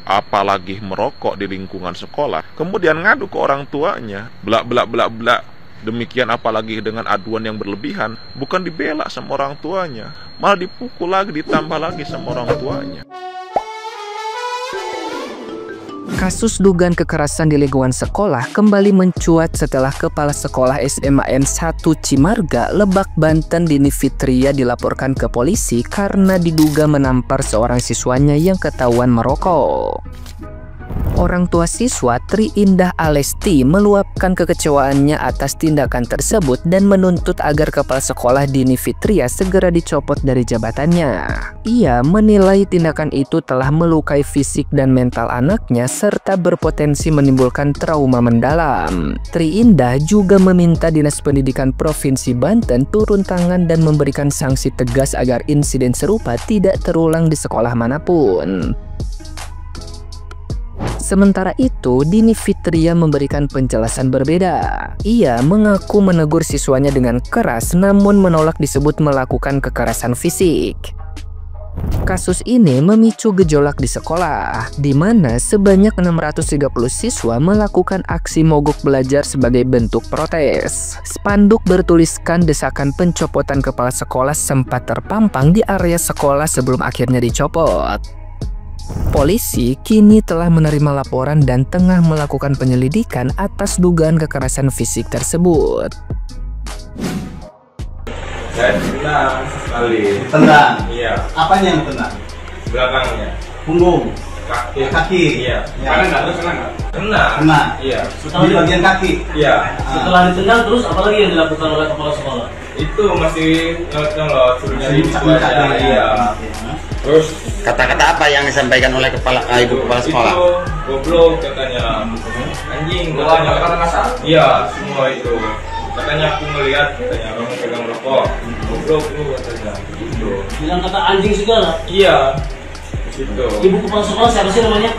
apalagi merokok di lingkungan sekolah, kemudian ngadu ke orang tuanya, belak belak belak belak. Demikian apalagi dengan aduan yang berlebihan, bukan dibela sama orang tuanya, malah dipukul lagi, ditambah lagi sama orang tuanya. Kasus dugaan kekerasan di lingkungan sekolah kembali mencuat setelah Kepala Sekolah SMAN 1 Cimarga, Lebak, Banten, Dini Fitria dilaporkan ke polisi karena diduga menampar seorang siswanya yang ketahuan merokok. Orang tua siswa Tri Indah Alesti meluapkan kekecewaannya atas tindakan tersebut dan menuntut agar Kepala Sekolah Dini Fitria segera dicopot dari jabatannya. Ia menilai tindakan itu telah melukai fisik dan mental anaknya serta berpotensi menimbulkan trauma mendalam. Tri Indah juga meminta Dinas Pendidikan Provinsi Banten turun tangan dan memberikan sanksi tegas agar insiden serupa tidak terulang di sekolah manapun. Sementara itu, Dini Fitria memberikan penjelasan berbeda. Ia mengaku menegur siswanya dengan keras namun menolak disebut melakukan kekerasan fisik. Kasus ini memicu gejolak di sekolah, di mana sebanyak 630 siswa melakukan aksi mogok belajar sebagai bentuk protes. Spanduk bertuliskan desakan pencopotan kepala sekolah sempat terpampang di area sekolah sebelum akhirnya dicopot. Polisi kini telah menerima laporan dan tengah melakukan penyelidikan atas dugaan kekerasan fisik tersebut. Saya tenang sekali. Tendang? Iya. Apanya yang tendang? Belakangnya. Punggung? Kaki. Iya. Ya. Kena nggak? Terus kena nggak? Kena. Iya. Di bagian kaki? Iya. Setelah ditendang terus apa lagi yang dilakukan oleh kepala sekolah? Itu masih nyolot, suruh nyari siswanya. Iya. Terus kata-kata apa yang disampaikan oleh ibu kepala sekolah? itu goblok katanya, anjing katanya, kata kasar. Iya, semua itu. Katanya aku melihat, katanya kamu pegang rokok, goblok lu katanya. Gitu. Bilang kata anjing segala? Iya. Situ. Ibu kepala sekolah siapa sih namanya?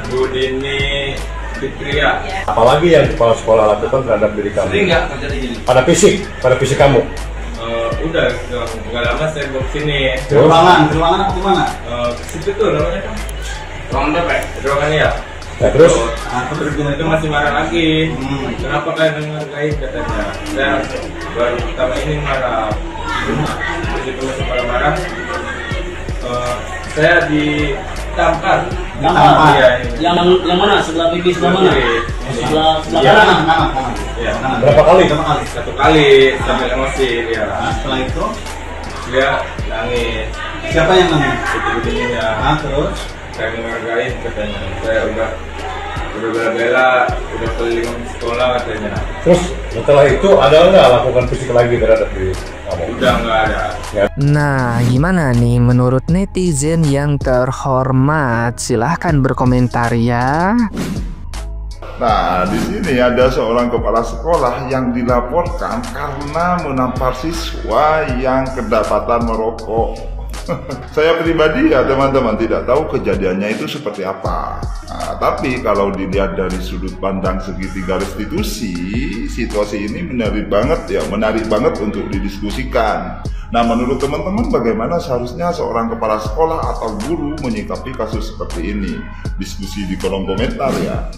Bu Dini Fitria. Apalagi yang kepala sekolah lakukan terhadap diri kamu? Sering nggak terjadi gini? Pada fisik kamu? Udah nggak lama saya bawa sini. Ke ruangan apa di mana? Situ tuh namanya kan? Ruangan berapa ya? Ruangan ya. Ya, terus? Terus itu masih marah lagi. Kenapa kalian menghargai katanya? Saya baru pertama ini marah. Terus itu masih marah. Saya ditampar. Iya. Yang mana? Sebelah pipi sebelah mana? Sebelah kanan. Kanan. Iya. Berapa kali? Satu kali sampai emosi dia. Setelah itu Dia nangis. siapa yang nangis? Begininya. Terus Saya menghargai katanya. Saya udah bela-bela, udah keliling sekolah katanya. Terus setelah itu ada nggak lakukan fisik lagi terhadap diri kamu? Udah nggak ada. Nah, gimana nih menurut netizen yang terhormat? Silahkan berkomentar ya. Nah, di sini ada seorang kepala sekolah yang dilaporkan karena menampar siswa yang kedapatan merokok. Saya pribadi ya teman-teman tidak tahu kejadiannya itu seperti apa. Nah, tapi kalau dilihat dari sudut pandang segitiga restitusi, situasi ini menarik banget untuk didiskusikan. Nah, menurut teman-teman bagaimana seharusnya seorang kepala sekolah atau guru menyikapi kasus seperti ini? Diskusi di kolom komentar ya.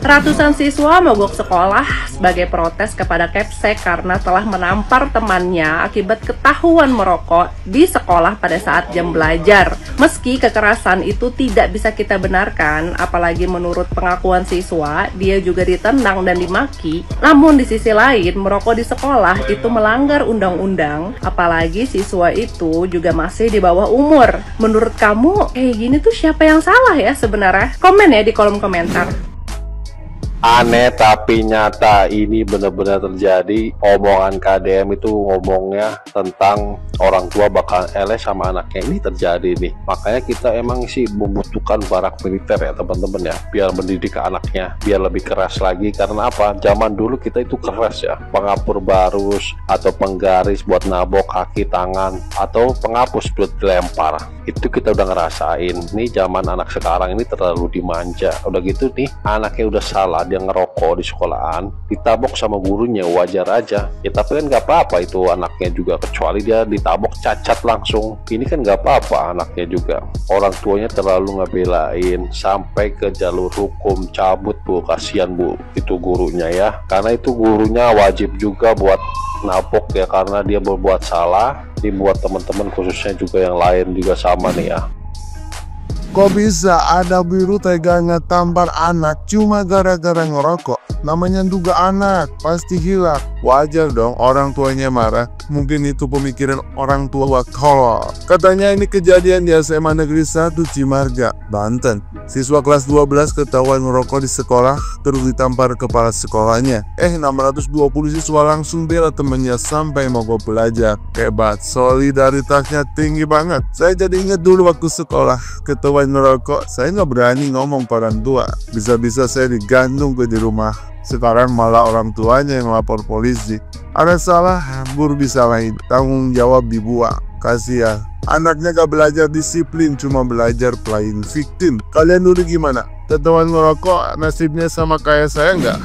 Ratusan siswa mogok sekolah sebagai protes kepada Kepsek karena telah menampar temannya akibat ketahuan merokok di sekolah pada saat jam belajar. Meski kekerasan itu tidak bisa kita benarkan, apalagi menurut pengakuan siswa, dia juga ditendang dan dimaki. Namun di sisi lain, merokok di sekolah itu melanggar undang-undang, apalagi siswa itu juga masih di bawah umur. Menurut kamu, kayak gini tuh siapa yang salah ya sebenarnya? Komen ya di kolom komentar. Aneh tapi nyata, ini benar-benar terjadi. Omongan KDM itu ngomongnya tentang orang tua bakal LS sama anaknya, ini terjadi nih. Makanya kita emang sih membutuhkan barak militer ya teman-teman ya, biar mendidik anaknya biar lebih keras lagi. Karena apa, zaman dulu kita itu keras ya, pengapur barus atau penggaris buat nabok kaki tangan atau penghapus buat dilempar, itu kita udah ngerasain. Nih zaman anak sekarang ini terlalu dimanja, udah gitu nih anaknya udah salah dia ngerokok di sekolahan, ditabok sama gurunya wajar aja. Ya tapi kan nggak apa-apa itu anaknya juga, kecuali dia ditabok cacat langsung. Ini kan nggak apa-apa anaknya juga. Orang tuanya terlalu ngebelain sampai ke jalur hukum, cabut Bu, kasihan Bu itu gurunya ya. Karena itu gurunya wajib juga buat nabok ya, karena dia berbuat salah. Dibuat teman-teman khususnya juga yang lain juga sama nih ya. Kok bisa ada guru teganya tampar anak cuma gara-gara ngerokok? Namanya juga anak, pasti hilang. Wajar dong orang tuanya marah. Mungkin itu pemikiran orang tua kalau. Katanya ini kejadian di SMA Negeri 1 Cimarga, Banten. Siswa kelas 12 ketahuan merokok di sekolah, terus ditampar kepala sekolahnya. 620 siswa langsung bela temennya sampai mogok belajar. Hebat, solidaritasnya tinggi banget. Saya jadi ingat dulu waktu sekolah, ketahuan merokok, saya nggak berani ngomong ke orang tua. Bisa-bisa saya digantung di rumah. Sekarang malah orang tuanya yang lapor polisi. Ada salah, guru disalahin, tanggung jawab dibuang. Kasihan, anaknya gak belajar disiplin, cuma belajar playing victim. Kalian dulu gimana? Ketahuan ngerokok nasibnya sama kayak saya nggak?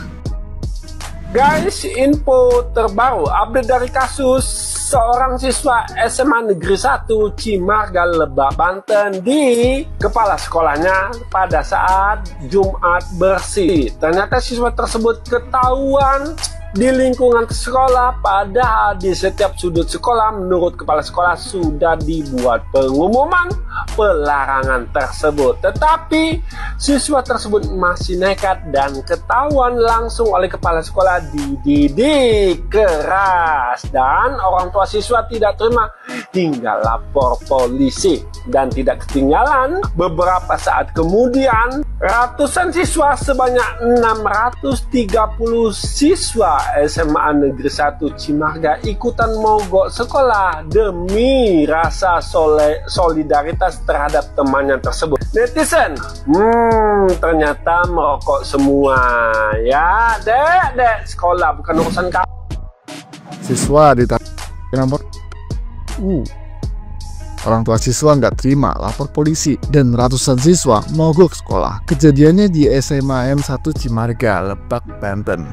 Guys, info terbaru update dari kasus seorang siswa SMA Negeri 1 Cimarga, Lebak, Banten di kepala sekolahnya pada saat Jumat bersih. Ternyata siswa tersebut ketahuan di lingkungan sekolah, padahal di setiap sudut sekolah menurut kepala sekolah sudah dibuat pengumuman pelarangan tersebut. Tetapi siswa tersebut masih nekat dan ketahuan langsung oleh kepala sekolah dididik keras, dan orang tua siswa tidak terima hingga lapor polisi. Dan tidak ketinggalan, beberapa saat kemudian ratusan siswa sebanyak 630 siswa SMA Negeri 1 Cimarga ikutan mogok sekolah demi rasa solidaritas terhadap temannya tersebut. Netizen, ternyata merokok semua ya. Dek, sekolah bukan urusan kamu. Siswa ditampar nomor orang tua siswa nggak terima, lapor polisi, dan ratusan siswa mogok sekolah. Kejadiannya di SMA M1 Cimarga, Lebak, Banten.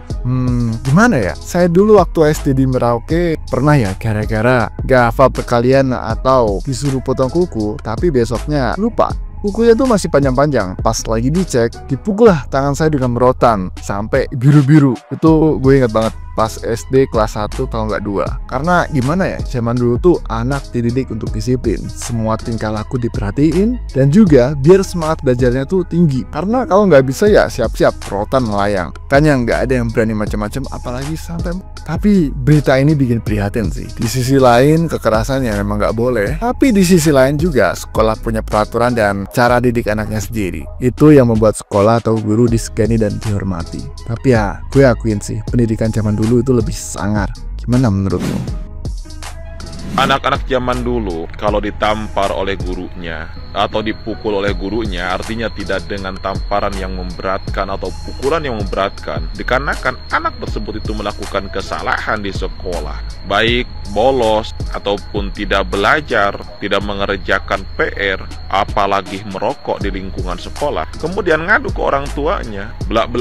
Gimana ya? Saya dulu waktu SD di Merauke pernah ya gara-gara gak hafal perkalian atau disuruh potong kuku, tapi besoknya lupa. Kukunya tuh masih panjang-panjang. Pas lagi dicek, dipukul lah tangan saya dengan rotan sampai biru-biru. Itu gue ingat banget. Pas SD kelas 1 tahun nggak 2. Karena gimana ya, zaman dulu tuh anak dididik untuk disiplin, semua tingkah laku diperhatiin, dan juga biar semangat belajarnya tuh tinggi. Karena kalau nggak bisa ya siap-siap rotan melayang. Kan yang nggak ada yang berani macam-macam, apalagi sampai. Tapi berita ini bikin prihatin sih. Di sisi lain kekerasan yang memang nggak boleh, tapi di sisi lain juga sekolah punya peraturan dan cara didik anaknya sendiri. Itu yang membuat sekolah atau guru disegani dan dihormati. Tapi ya gue akuin sih, pendidikan zaman dulu itu lebih sangar. Gimana menurutmu? Anak-anak zaman dulu kalau ditampar oleh gurunya atau dipukul oleh gurunya, artinya tidak dengan tamparan yang memberatkan atau pukulan yang memberatkan, dikarenakan anak tersebut itu melakukan kesalahan di sekolah, baik bolos ataupun tidak belajar, tidak mengerjakan PR, apalagi merokok di lingkungan sekolah, kemudian ngadu ke orang tuanya, blak.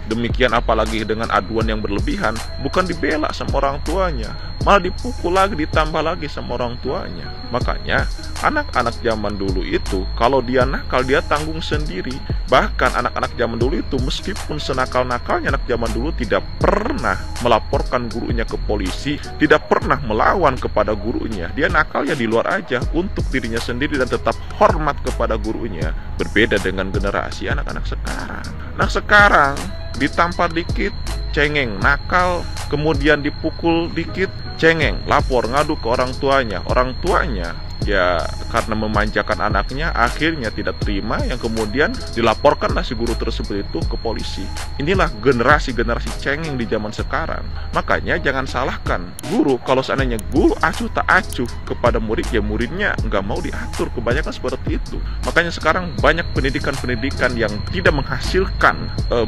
Demikian apalagi dengan aduan yang berlebihan, bukan dibela sama orang tuanya, malah dipukul lagi, ditambah lagi sama orang tuanya. Makanya anak-anak zaman dulu itu kalau dia nakal, dia tanggung sendiri. Bahkan anak-anak zaman dulu itu meskipun senakal-nakalnya anak zaman dulu tidak pernah melaporkan gurunya ke polisi, tidak pernah melawan kepada gurunya. Dia nakalnya di luar aja untuk dirinya sendiri dan tetap hormat kepada gurunya. Berbeda dengan generasi anak-anak sekarang. Nah sekarang ditampar dikit, cengeng, nakal, kemudian dipukul dikit, cengeng, lapor, ngadu ke orang tuanya. Orang tuanya ya karena memanjakan anaknya akhirnya tidak terima, yang kemudian dilaporkanlah si guru tersebut itu ke polisi. Inilah generasi-generasi cengeng di zaman sekarang. Makanya jangan salahkan guru kalau seandainya guru acuh tak acuh kepada murid, ya muridnya nggak mau diatur. Kebanyakan seperti itu. Makanya sekarang banyak pendidikan-pendidikan yang tidak menghasilkan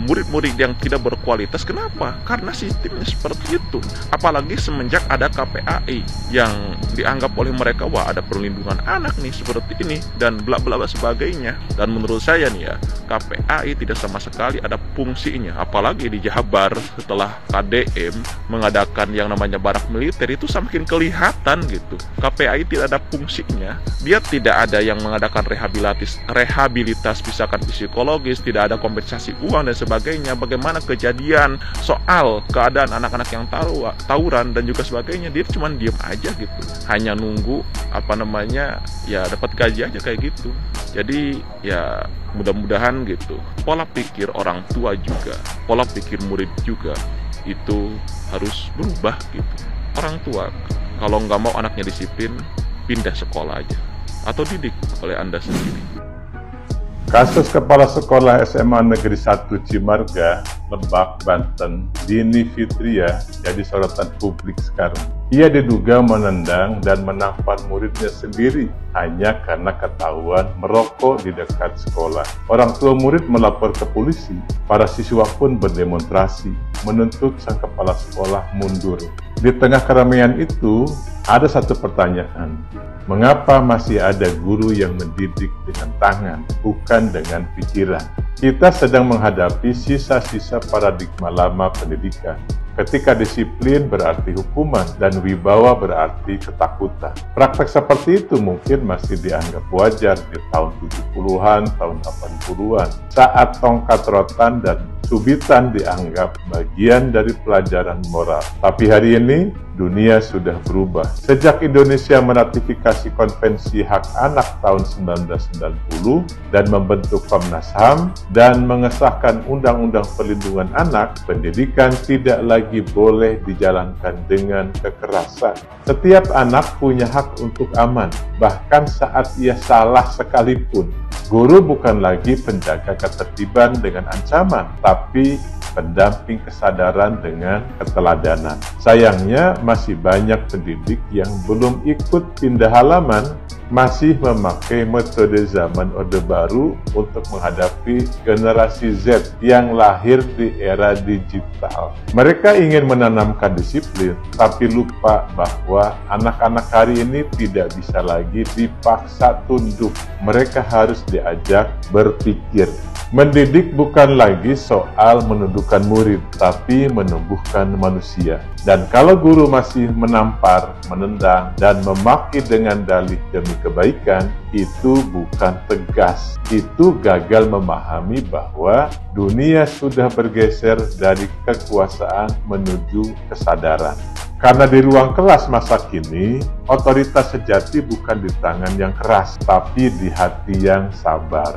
murid-murid yang tidak berkualitas. Kenapa? Karena sistemnya seperti itu. Apalagi semenjak ada KPAI yang dianggap oleh mereka wah ada perlu perlindungan anak nih seperti ini dan bla bla bla sebagainya. Dan menurut saya nih ya, KPAI tidak sama sekali ada fungsinya, apalagi di Jabar setelah KDM mengadakan yang namanya barak militer itu semakin kelihatan gitu. KPAI tidak ada fungsinya, dia tidak ada yang mengadakan rehabilitas misalkan psikologis, tidak ada kompensasi uang dan sebagainya. Bagaimana kejadian soal keadaan anak-anak yang tawuran dan juga sebagainya, dia cuma diem aja gitu, hanya nunggu ya dapat gaji aja kayak gitu. Jadi ya mudah-mudahan gitu pola pikir orang tua juga, pola pikir murid juga itu harus berubah gitu. Orang tua kalau nggak mau anaknya disiplin, pindah sekolah aja atau didik oleh Anda sendiri. Kasus kepala sekolah SMA Negeri 1 Cimarga, Lebak, Banten, Dini Fitria jadi sorotan publik sekarang. Ia diduga menendang dan menampar muridnya sendiri hanya karena ketahuan merokok di dekat sekolah. Orang tua murid melapor ke polisi, para siswa pun berdemonstrasi menuntut sang kepala sekolah mundur. Di tengah keramaian itu, ada satu pertanyaan. Mengapa masih ada guru yang mendidik dengan tangan, bukan dengan pikiran? Kita sedang menghadapi sisa-sisa paradigma lama pendidikan. Ketika disiplin berarti hukuman dan wibawa berarti ketakutan. Praktek seperti itu mungkin masih dianggap wajar di tahun 70-an, tahun 80-an. Saat tongkat rotan dan subitan dianggap bagian dari pelajaran moral. Tapi hari ini, dunia sudah berubah. Sejak Indonesia meratifikasi Konvensi Hak Anak tahun 1990 dan membentuk Komnas HAM dan mengesahkan Undang-Undang Perlindungan Anak, pendidikan tidak lagi boleh dijalankan dengan kekerasan. Setiap anak punya hak untuk aman, bahkan saat ia salah sekalipun. Guru bukan lagi penjaga ketertiban dengan ancaman, tapi pendamping kesadaran dengan keteladanan. Sayangnya masih banyak pendidik yang belum ikut pindah halaman, masih memakai metode zaman Orde Baru untuk menghadapi generasi Z yang lahir di era digital. Mereka ingin menanamkan disiplin, tapi lupa bahwa anak-anak hari ini tidak bisa lagi dipaksa tunduk. Mereka harus diajak berpikir. Mendidik bukan lagi soal menundukkan murid, tapi menumbuhkan manusia. Dan kalau guru masih menampar, menendang, dan memaki dengan dalih demi kebaikan, itu bukan tegas. Itu gagal memahami bahwa dunia sudah bergeser dari kekuasaan menuju kesadaran. Karena di ruang kelas masa kini, otoritas sejati bukan di tangan yang keras, tapi di hati yang sabar.